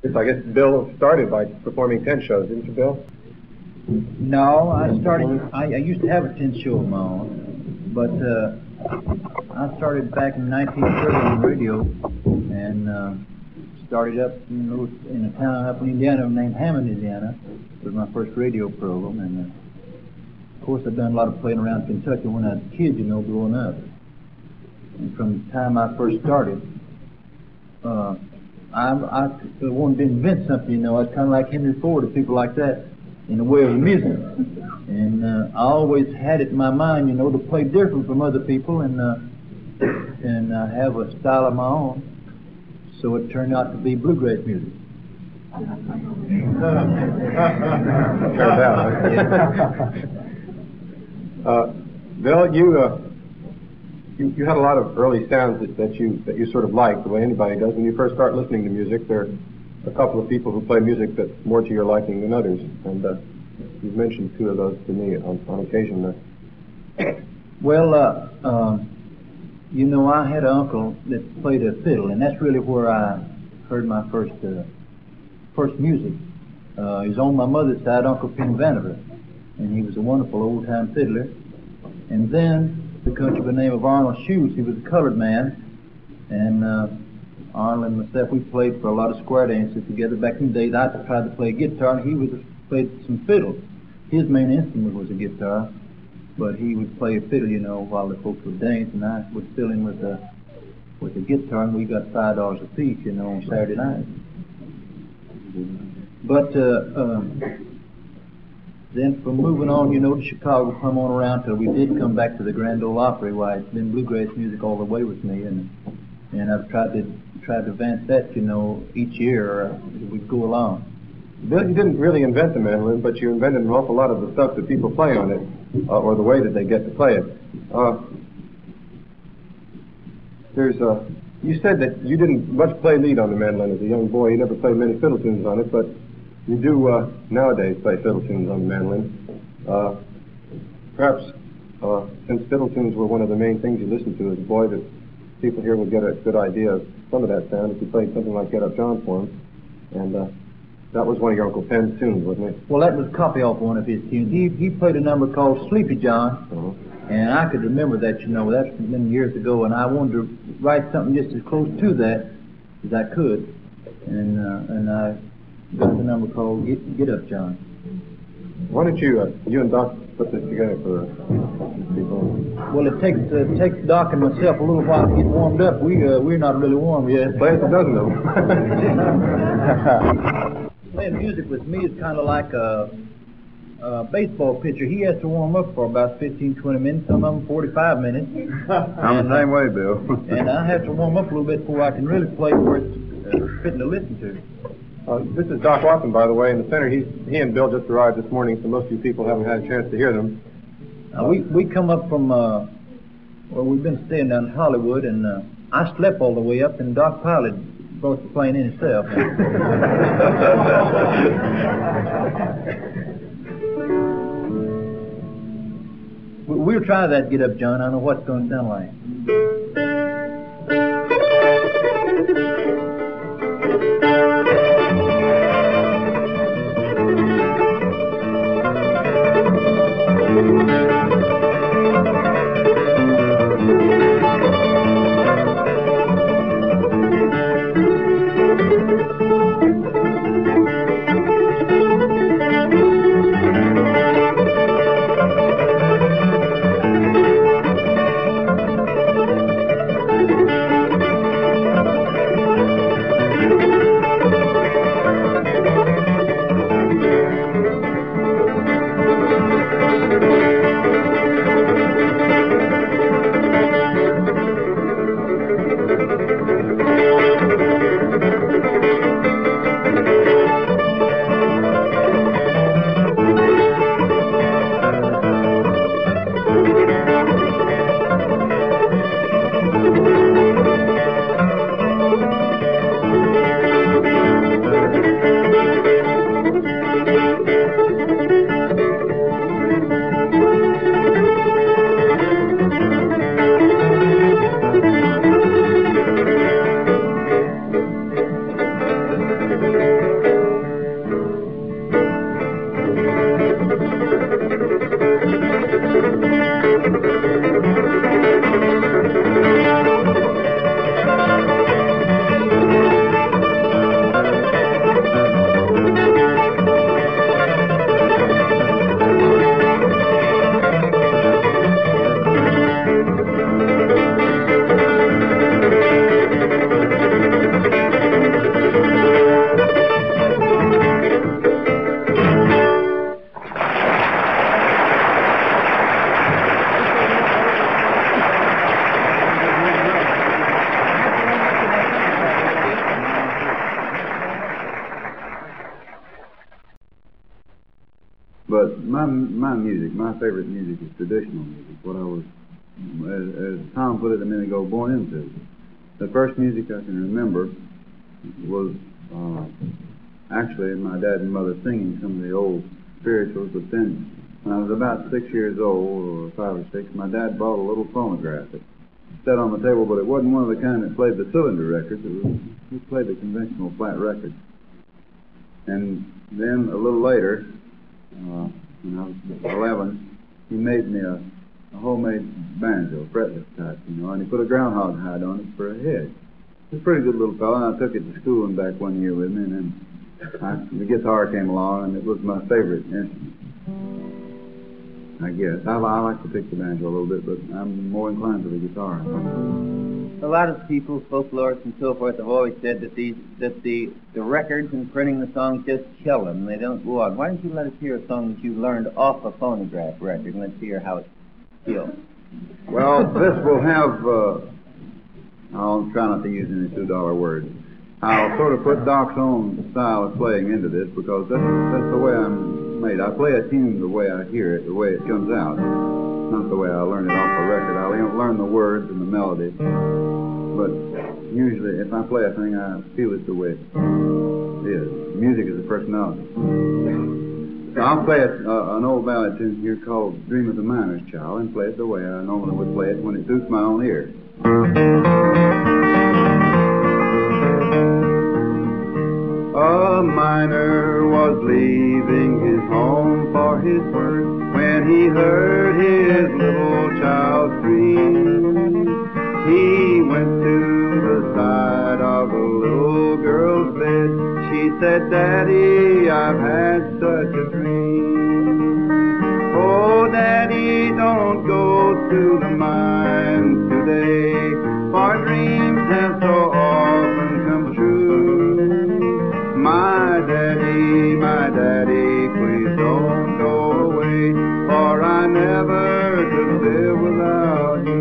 Yes, I guess Bill started by performing tent shows, didn't you, Bill? No, I used to have a tent show of my own, but I started back in 1930 on radio, and started up in a town up in Indiana named Hammond, Indiana. It was my first radio program, and of course I've done a lot of playing around Kentucky when I was a kid, growing up. And from the time I first started, I wanted to invent something, I was kind of like Henry Ford or people like that in the way of music. And I always had it in my mind, to play different from other people and have a style of my own. So it turned out to be bluegrass music. Bill, you had a lot of early sounds that you sort of liked, the way anybody does. When you first start listening to music, there are a couple of people who play music that's more to your liking than others, and you've mentioned two of those to me on occasion. Well, I had an uncle that played a fiddle, and that's really where I heard my first music. He was on my mother's side, Uncle Penn Vannevar, and he was a wonderful old-time fiddler. And then the country by the name of Arnold Shoes, he was a colored man, and Arnold and myself, we played for a lot of square dances together. Back in the days, I tried to play guitar, and he played some fiddle. His main instrument was a guitar, but he would play a fiddle, while the folks would dance, and I would fill in with a guitar, and we got $5 a piece, on Saturday night. But then from moving on, to Chicago, come on around till we did come back to the Grand Ole Opry. Why, it's been bluegrass music all the way with me, and I've tried to advance that, each year as we go along. Bill, you didn't really invent the mandolin, but you invented an awful lot of the stuff that people play on it, or the way that they get to play it. You said that you didn't much play lead on the mandolin as a young boy. You never played many fiddle tunes on it, but you do nowadays play fiddle tunes on the mandolin. Perhaps since fiddle tunes were one of the main things you listened to as a boy, that people here would get a good idea of some of that sound if you played something like Get Up John for them. And that was one of your Uncle Penn's tunes, wasn't it? Well, that was a copy off one of his tunes. He played a number called Sleepy John, and I could remember that, that's been years ago, and I wanted to write something just as close to that as I could, and I got the number called Get Up John. Why don't you and Doc put this together for people? Well, it takes Doc and myself a little while to get warmed up. We're not really warm yet. Play it a dozen of them. Playing music with me is kind of like a baseball pitcher. He has to warm up for about 15, 20 minutes, some of them 45 minutes. I'm the same way, Bill. And I have to warm up a little bit before I can really play where it's fitting to listen to. This is Doc Watson, by the way, in the center. He and Bill just arrived this morning, so most of you people haven't had a chance to hear them. We come up from, we've been staying down in Hollywood, and I slept all the way up, and Doc Pilot brought the plane in himself. We'll try that Get Up John. I don't know what's going to sound like. But my music, my favorite music is traditional music, what I was, as Tom put it a minute ago, born into. The first music I can remember was actually my dad and mother singing some of the old spirituals, but then when I was about 6 years old, or 5 or 6, my dad bought a little phonograph that sat on the table, but it wasn't one of the kind that played the cylinder records. It played the conventional flat records. And then a little later, when I was 11, he made me a homemade banjo, fretless type, and he put a groundhog hide on it for a head. He was a pretty good little fellow, and I took it to school and back one year with me, and then the guitar came along, and it was my favorite instrument, I guess. I like to pick the banjo a little bit, but I'm more inclined to the guitar. A lot of people, folklorists and so forth, have always said that the records and printing the songs just kill them. They don't go on. Why don't you let us hear a song that you learned off a phonograph record, and let's hear how it feels. Well, this will have, I'll try not to use any $2 words. I'll sort of put Doc's own style of playing into this, because that's the way I'm made. I play a tune the way I hear it, the way it comes out, not the way I learn it off a record. I learn the words and the melody, but usually if I play a thing, I feel it the way it is. Music is a personality. So I'll play an old ballad tune here called Dream of the Miner's Child, and play it the way I normally would play it when it suits my own ear. A miner was leaving his home for his work when he heard his little child's scream. He went to the side of the little girl's bed. She said, "Daddy, I've had such a dream." "Oh, Daddy, don't go to the mines today, for dreams have so often come true. My daddy, please don't go away, for I never could live without you."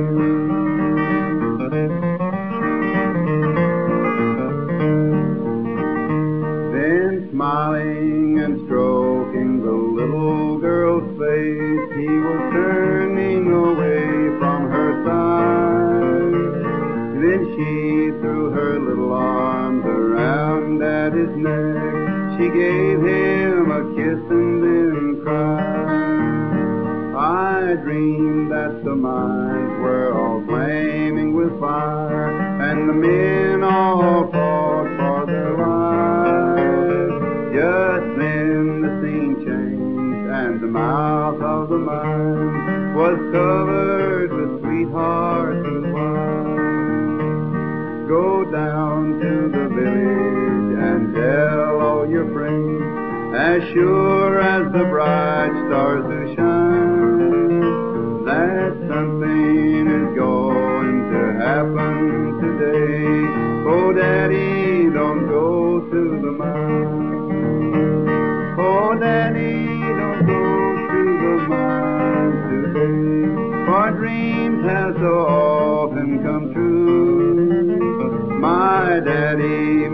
Then smiling and stroking the little girl's face, he was turning away from her side. Then she threw her little arms around Daddy's neck. She gave him a kiss and then cried. I dreamed that the mines were all flaming with fire, and the men all fought for their lives. Just then the scene changed, and the mouth of the mine was covered with sweethearts and wives. Go down to the village and tell all your friends, as sure as the bright stars do shine, that something is going to happen today. Oh, Daddy, don't go to the mine. Oh, Daddy, don't go to the mine today, for dreams have so often come true. My daddy,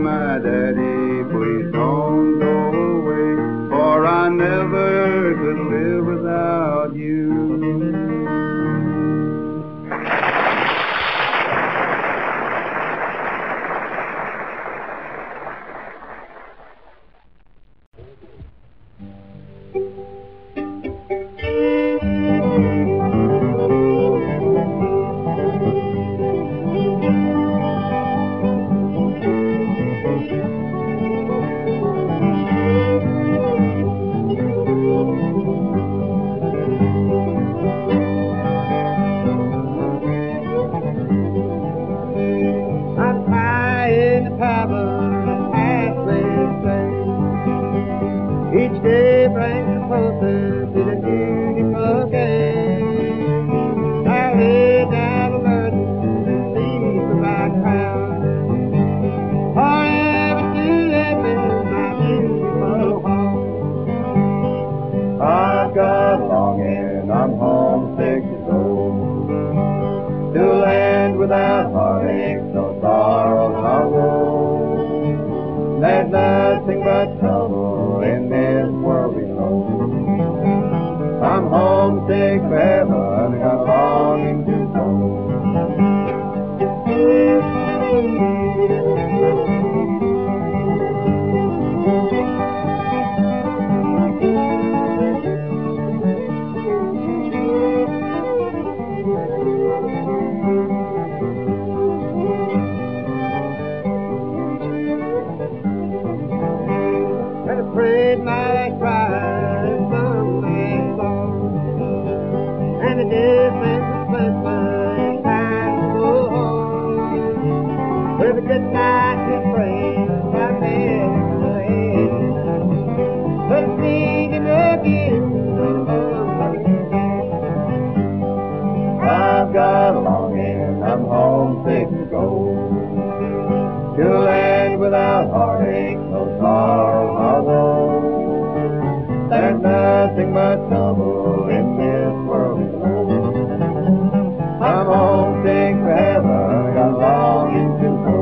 please don't go away, for I never could live without you. Each day brings us closer to the beautiful day. I lay down a burden to sleep without crown, forever to live in my beautiful home. I've got longing, I'm homesick to go to a land without heartache, no sorrow, no woe. There's nothing but trouble in this world below. day without heartache, no sorrow or woe. There's nothing but trouble in this world below. I'm homesick for heaven, got longing to go.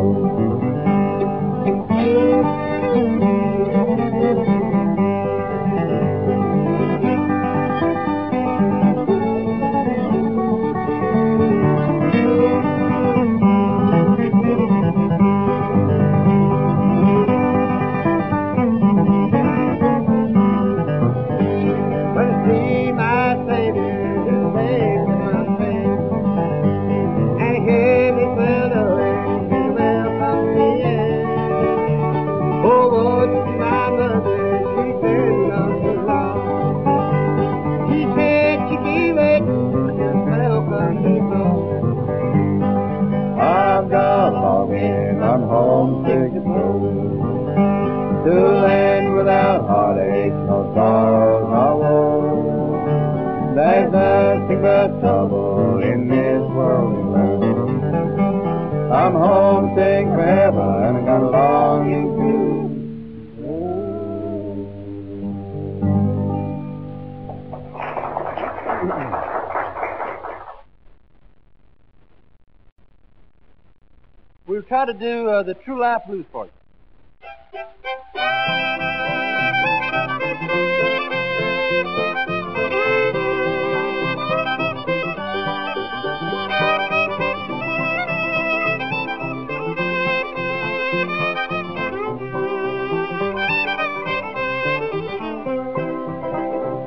I'm homesick to go to a land without heartache, no sorrows or woe. There's nothing but trouble in this world below. I'm homesick for heaven and got a longing to go. We'll try to do the True Life Blues for you.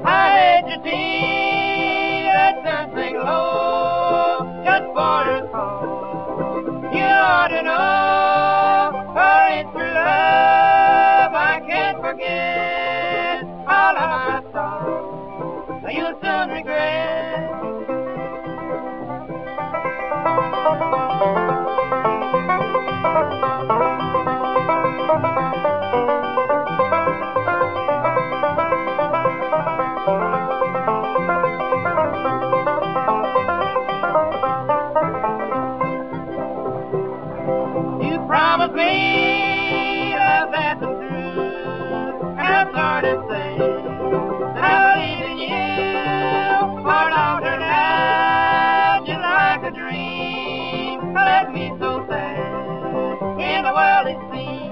I hate to see that something low just for his home. You ought to know, for it's through love I can't forget all of my sorrow. You'll soon regret. Promise me love that's the truth, and I'm sorry to say that I believe in you. For it all turned out just like a dream. Left me so sad in the world it seems.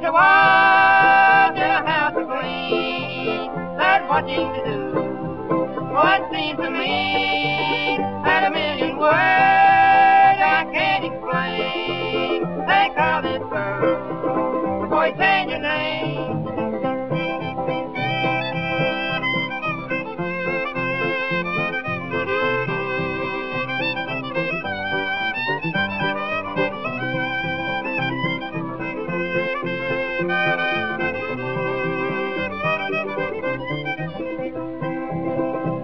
To wash a house of clean, that's what you to do. Oh, it seems to me that a million words I can't explain. They call this girl before you change your name.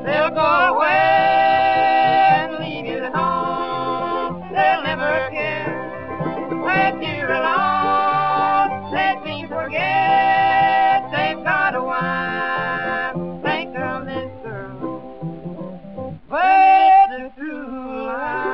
They'll go away and leave you at home. They'll never care that you're alone. They seem to forget they've got a wife. Think of this girl, but the true life.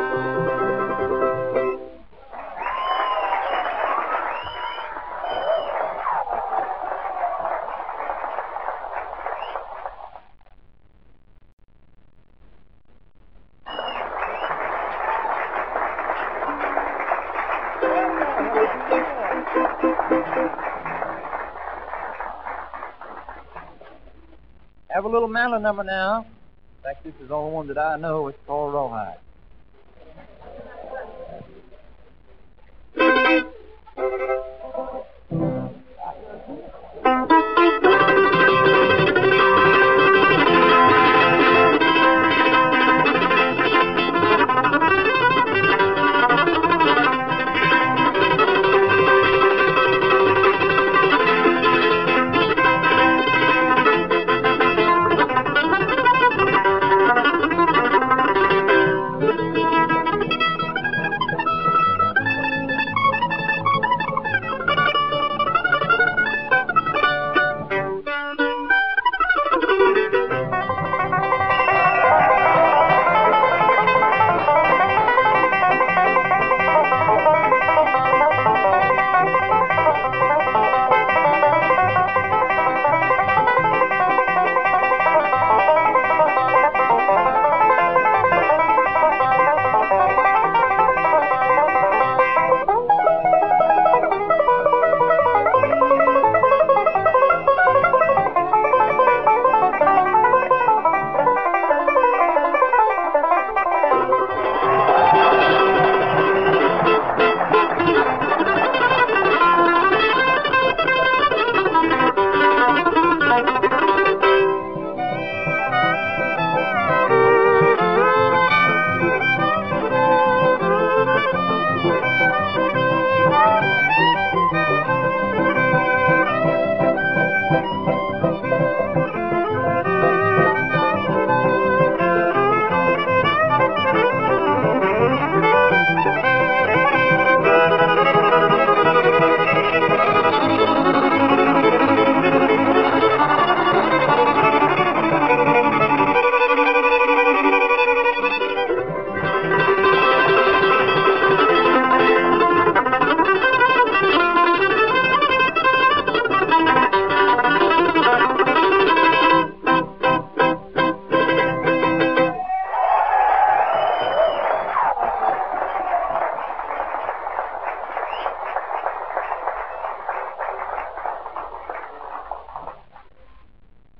Have a little Mandolin number now. In fact, this is the only one that I know. It's called Rawhide.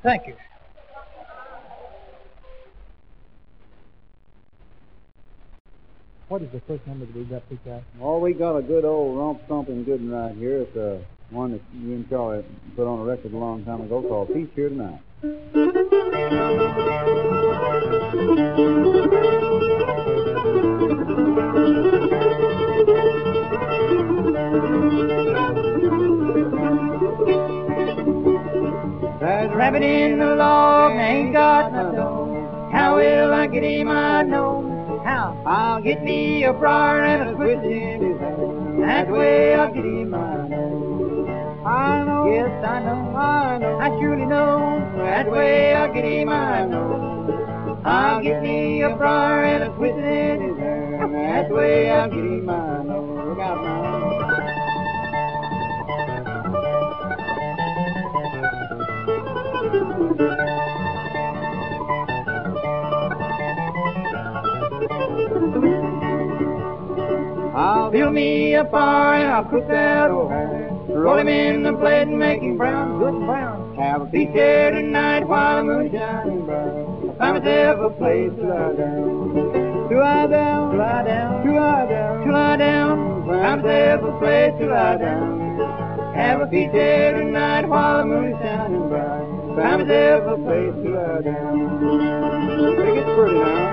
Thank you. What is the first number that we got picked out? Oh, we got a good old romp-stomping good one right here. It's one that you and Charlie put on a record a long time ago called Peace Here Tonight. There's a rabbit in the log, ain't got no dough. How will I get him? I know how. I'll get me a briar and a twist in his hand. That's the way I'll get him. I know. Yes, I know. I know. I surely know. That's the way I'll get him. I know. I'll get me a briar and a twist in his hand. That's the way I'll get him. I know. Look out now. I'll build me a fire and I'll cook that old ham. Roll him in the plate and make him brown, good and brown. Have a feast here tonight while the moon's shining bright. Find myself a place to lie down. To lie down, to lie down, to lie down, to lie down. Find myself a place to lie down. Have a feast here tonight while the moon is shining bright. Find myself a place to lie down. Think it's pretty now.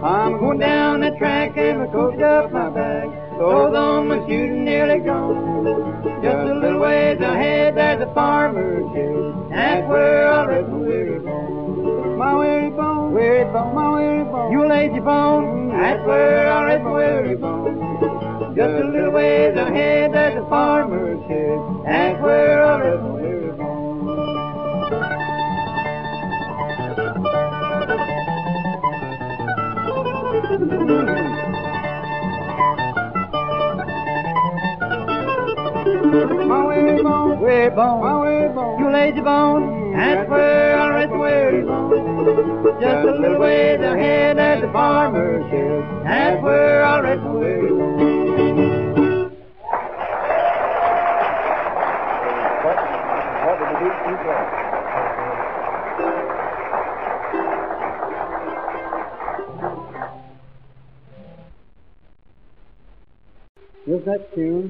I'm going down the track and I coached up my bag. Clothes on my shoes and nearly gone. Just a little ways ahead there's a farmer's shed. That's where I'll rest my weary bone. My weary bone, weary bone, my weary bone. You lazy bone, that's where I'll rest my weary bone. Just a little ways ahead there's a farmer's shed. That's where I'll rest my weary bone. My weary bone, weary bone, my weary bone, you lazy bone, that's where I'll rest my weary bone. Just a little ways ahead there's a farmer's shed, that's where I'll rest my weary bone. What did you do? This next tune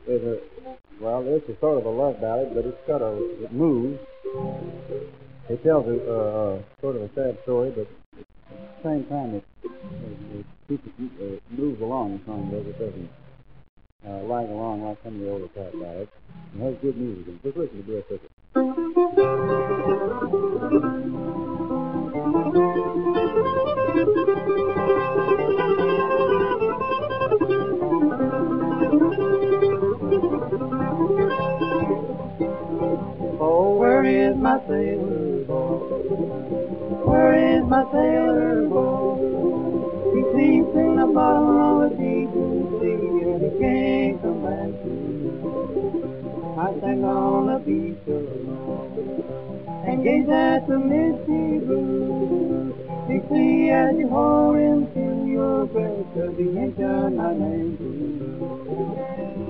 is it's a sort of a love ballad, but it moves. It tells a sort of a sad story, but at the same time it moves along the song does. It doesn't lag along like some of the older type ballads. It has good music in it. Just listen to Bill Pickett. Oh, where is my sailor boy? Where is my sailor boy? He sleeps in the bottom of the deep blue sea, and he can't come back to me. I stand on the beach alone and gaze at the misty blue. You see as you hold him to your breast, 'cause he ain't got my name to you.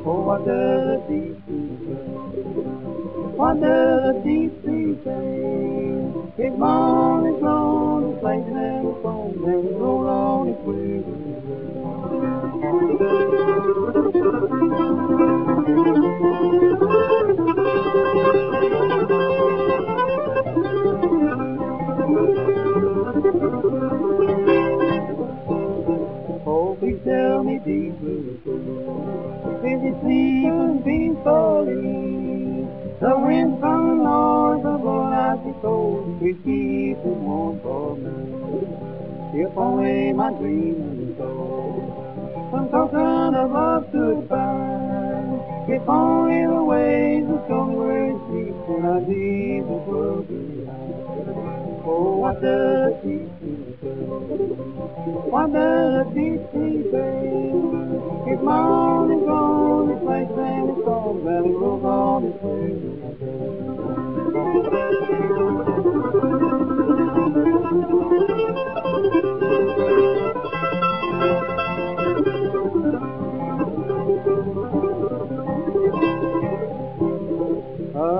Oh, what does the deep blue say? What does the deep sea say? It's long, it's long, it's like an phone, and it's roll on its way. Oh, please tell me, deep blue, is it sleeping peacefully? The wind from the north of all icy cold will keep it warm for me. If only my dream is told, some token of love could find. If only the waves would show me where it sleeps, and I'd leave this world behind. Oh, what does the deep sea say? What does the deep sea say? If my own is gone, it's like sand is gone, and it rolls on its way.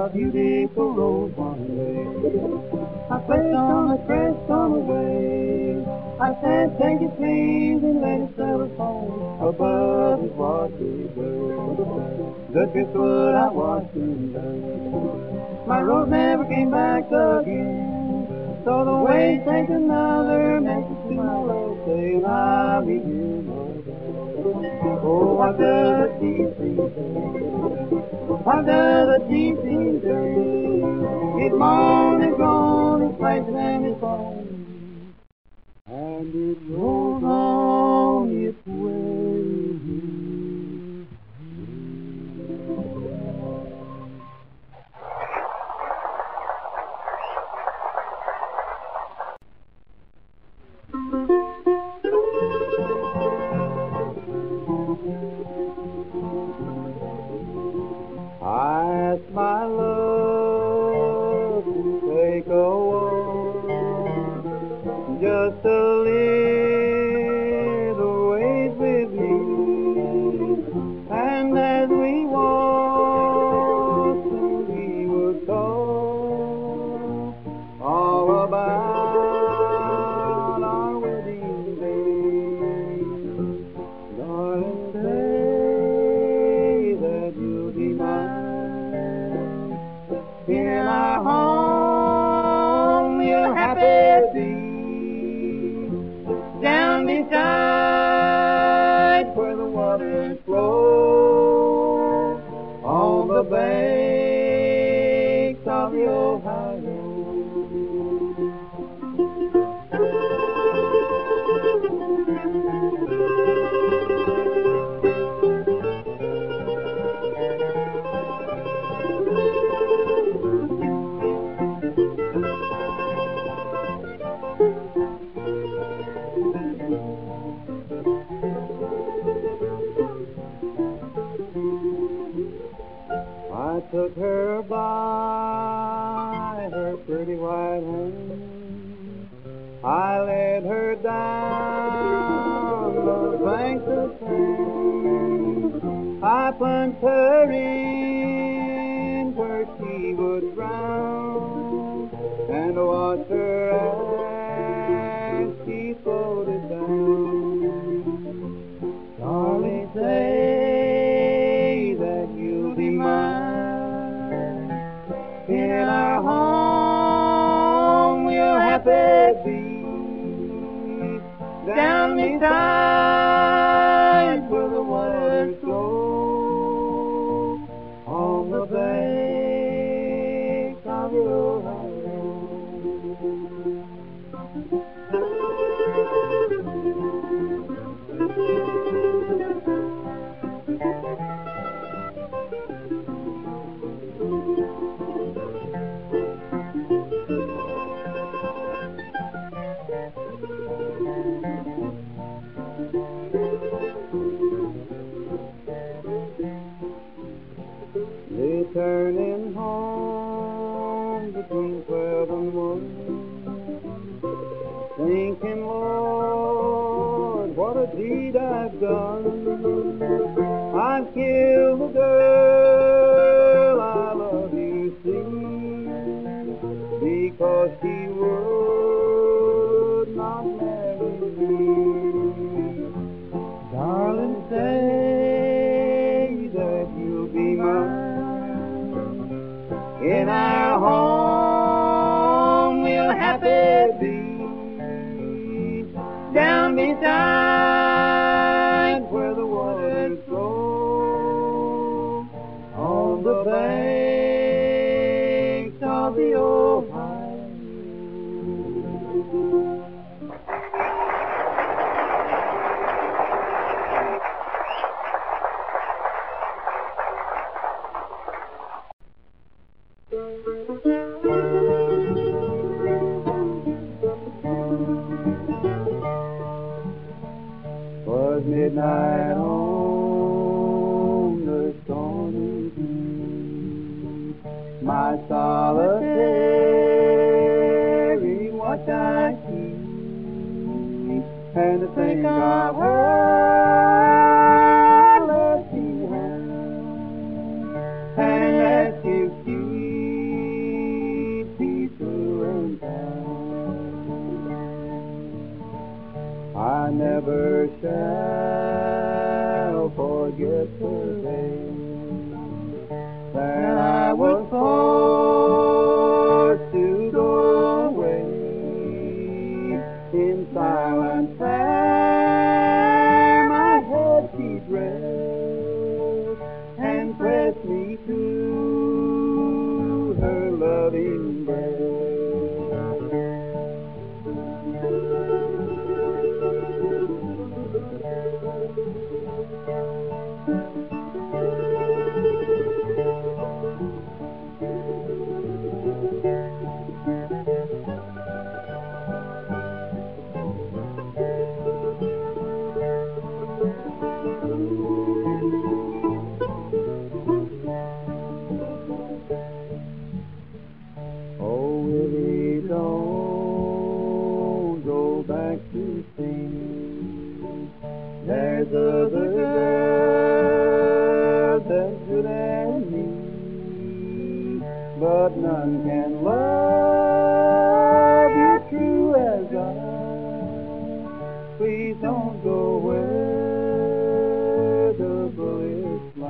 a beautiful rose one day. I placed on a crest on a wave. I said, take it please and let it settle home. Above is what we do. The driftwood I watched in the my rose never came back again. So the waves sent another message to my rose saying, I'll be here no day. Oh, what does the deep sea say? What does the deep sea say? It's moan, it's gone, it's places and it's home. And it rolls on its way. I asked my love to take a walk, just a little ways with me, and as we walked, we would talk all about our wedding day. Darling, say that you'll be mine. In our home, you're happy be. Down beside where the waters flow, on the banks of the Ohio. I took her by her pretty white hand. I led her down the banks of sand. I plunged her in where she would drown, and watched her as she floated down. Darling, say that you'll be mine. In our home, we'll happy be. Down beside where the waters flow, on the banks of the Ohio. Returning home between 12 and 1, thinking, Lord, what a deed I've done. I've killed the girl I love, you see, because she would not marry me. Darling, say that you'll be mine. In our home, we'll happy be. Down beside where the waters flow, on the banks of the Ohio. Was midnight on the Stormy sea, my solitary watch I keep, and to think of her left behind, and that you keep never shall forget the day that I was forced to go away in silent prayer. My head she'd rest and press me to her loving breast. There's other girls as good as me, but none can love you true as I. Please don't go where the bullets fly.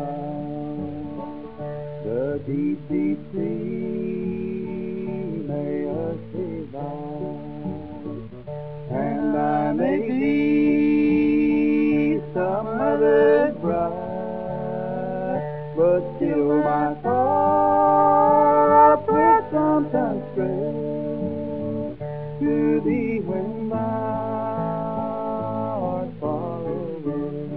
The deep, deep sea may us divide, and I may be some other bride, but still my thoughts will sometimes stray to thee when my heart far away.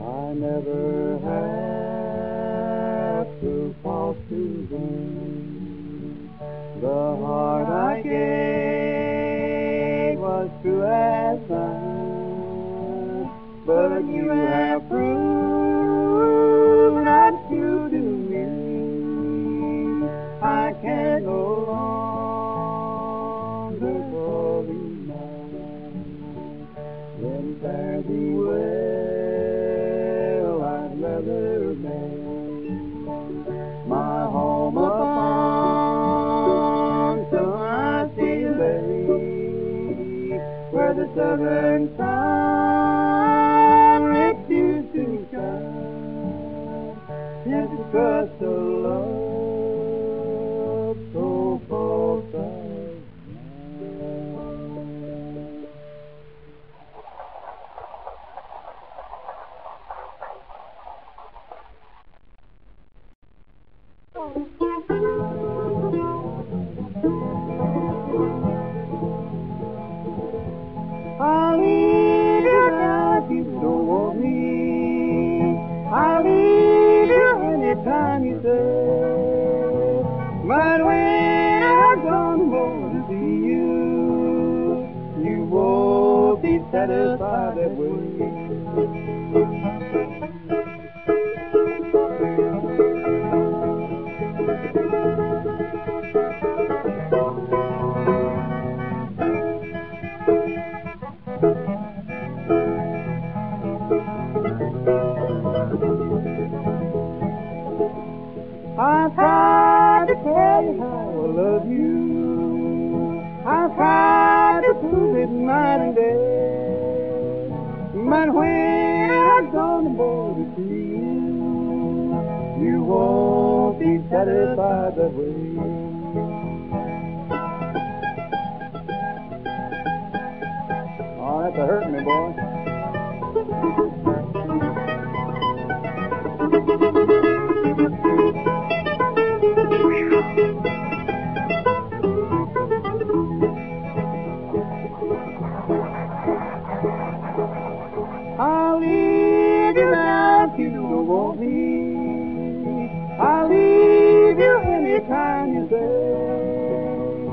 I never have to false to thee. The heart I gave was true as thine, but you have proved not true to me. I can no longer call thee mine. Then fare thee well, I'd rather make my home upon some icy lake, where the southern sun refused to shine. It's just a love so false as mine. I'll leave you now if you don't want me. I'll leave you anytime you say. But when I'm gone home to see you, you won't be satisfied that way. I've tried to tell you how I love you. I've tried to prove it night and day. But when I've gone aboard to see you, you won't be satisfied that way. Oh, that's hurting me, boy. I'll leave you now if you don't want me. I'll leave you anytime you say.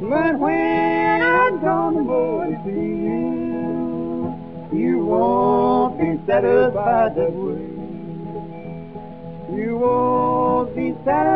But when I'm gone aboard to see you, you won't be satisfied that way. You won't be satisfied